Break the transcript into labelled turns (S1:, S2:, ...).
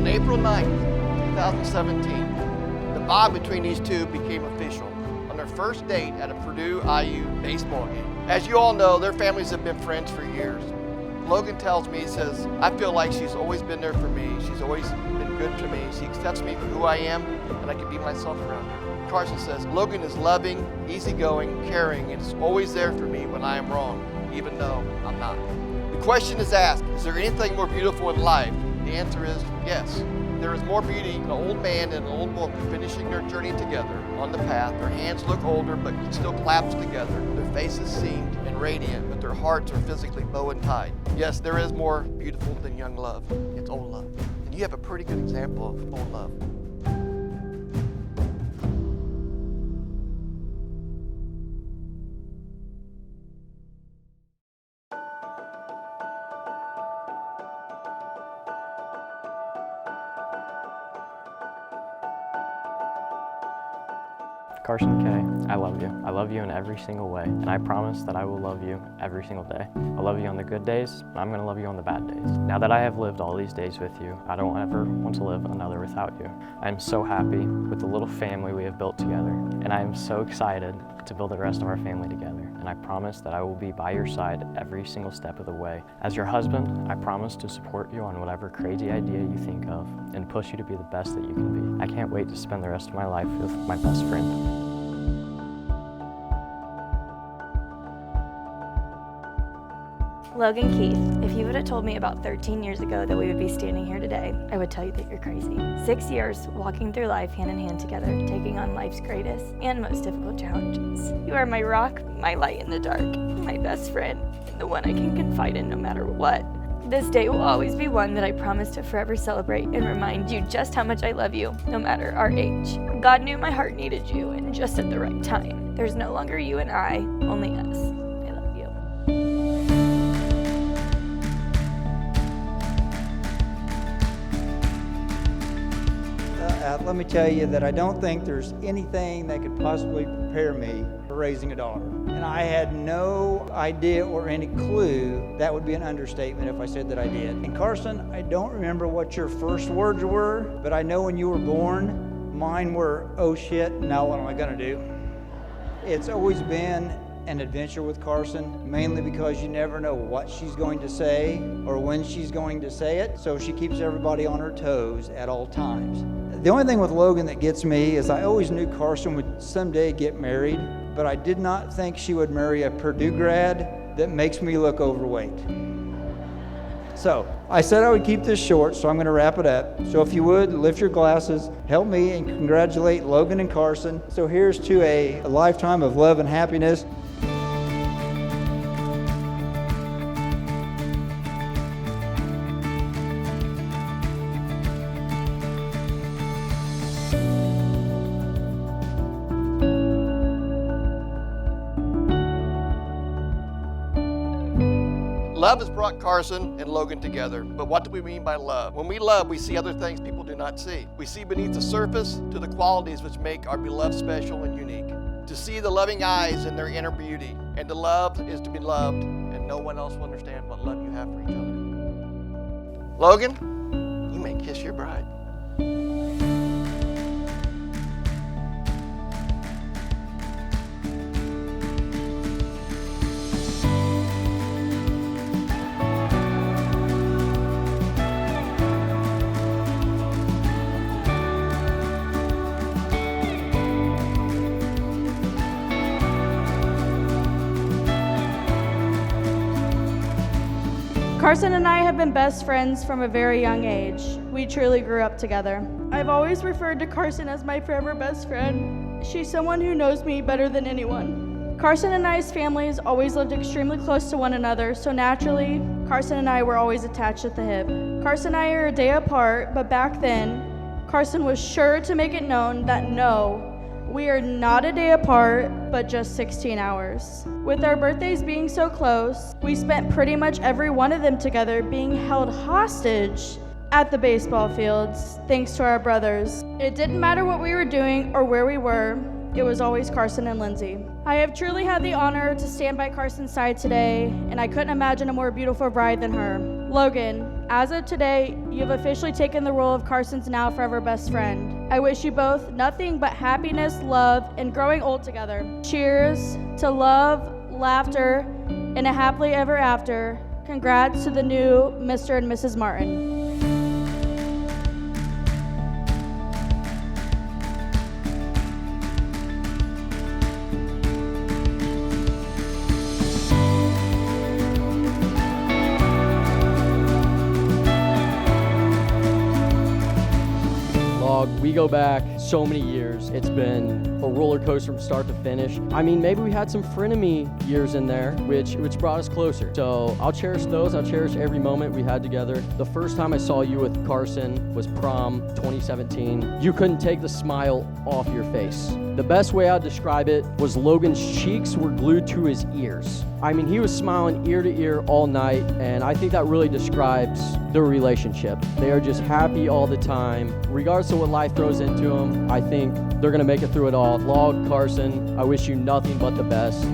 S1: On April 9th, 2017, the bond between these two became official on their first date at a Purdue-IU baseball game. As you all know, their families have been friends for years. Logan tells me, he says, I feel like she's always been there for me. She's always been good to me. She accepts me for who I am, and I can be myself around her. Karsyn says, Logan is loving, easygoing, caring, and is always there for me when I am wrong, even though I'm not. The question is asked, is there anything more beautiful in life? The answer is yes. There is more beauty in an old man and an old woman finishing their journey together on the path. Their hands look older, but still clasp together. Their faces seamed and radiant, but their hearts are physically bow and tied. Yes, there is more beautiful than young love. It's old love. And you have a pretty good example of old love.
S2: Karsyn K, I love you. I love you in every single way, and I promise that I will love you every single day. I love you on the good days, and I'm going to love you on the bad days. Now that I have lived all these days with you, I don't ever want to live another without you. I am so happy with the little family we have built together, and I am so excited to build the rest of our family together. And I promise that I will be by your side every single step of the way. As your husband, I promise to support you on whatever crazy idea you think of and push you to be the best that you can be. I can't wait to spend the rest of my life with my best friend.
S3: Logan Keith, if you would have told me about 13 years ago that we would be standing here today, I would tell you that you're crazy. 6 years walking through life hand in hand together, taking on life's greatest and most difficult challenges. You are my rock, my light in the dark, my best friend, and the one I can confide in no matter what. This day will always be one that I promise to forever celebrate and remind you just how much I love you, no matter our age. God knew my heart needed you, and just at the right time. There's no longer you and I, only us. I love you.
S4: Let me tell you that I don't think there's anything that could possibly prepare me for raising a daughter. And I had no idea or any clue. That would be an understatement if I said that I did. And Karsyn, I don't remember what your first words were, but I know when you were born, mine were, oh shit, now what am I gonna do? It's always been an adventure with Karsyn, mainly because you never know what she's going to say or when she's going to say it, so she keeps everybody on her toes at all times. The only thing with Logan that gets me is I always knew Karsyn would someday get married, but I did not think she would marry a Purdue grad that makes me look overweight. So I said I would keep this short, so I'm going to wrap it up. So if you would, lift your glasses, help me and congratulate Logan and Karsyn. So here's to a lifetime of love and happiness.
S1: Love has brought Karsyn and Logan together, but what do we mean by love? When we love, we see other things people do not see. We see beneath the surface to the qualities which make our beloved special and unique. To see the loving eyes in their inner beauty, and to love is to be loved, and no one else will understand what love you have for each other. Logan, you may kiss your bride.
S5: Karsyn and I have been best friends from a very young age. We truly grew up together. I've always referred to Karsyn as my forever best friend. She's someone who knows me better than anyone. Karsyn and I's families always lived extremely close to one another, so naturally, Karsyn and I were always attached at the hip. Karsyn and I are a day apart, but back then, Karsyn was sure to make it known that no, we are not a day apart, but just 16 hours. With our birthdays being so close, we spent pretty much every one of them together being held hostage at the baseball fields, thanks to our brothers. It didn't matter what we were doing or where we were, it was always Karsyn and Lindsay. I have truly had the honor to stand by Karsyn's side today, and I couldn't imagine a more beautiful bride than her. Logan, as of today, you have officially taken the role of Karsyn's now forever best friend. I wish you both nothing but happiness, love, and growing old together. Cheers to love, laughter, and a happily ever after. Congrats to the new Mr. and Mrs. Martin.
S6: We go back so many years. It's been a roller coaster from start to finish. I mean, maybe we had some frenemy years in there, which brought us closer. So I'll cherish those. I'll cherish every moment we had together. The first time I saw you with Karsyn was prom 2017. You couldn't take the smile off your face. The best way I'd describe it was Logan's cheeks were glued to his ears. I mean, he was smiling ear to ear all night, and I think that really describes their relationship. They are just happy all the time. Regardless of what life throws into them, I think they're gonna make it through it all. Log, Karsyn, I wish you nothing but the best.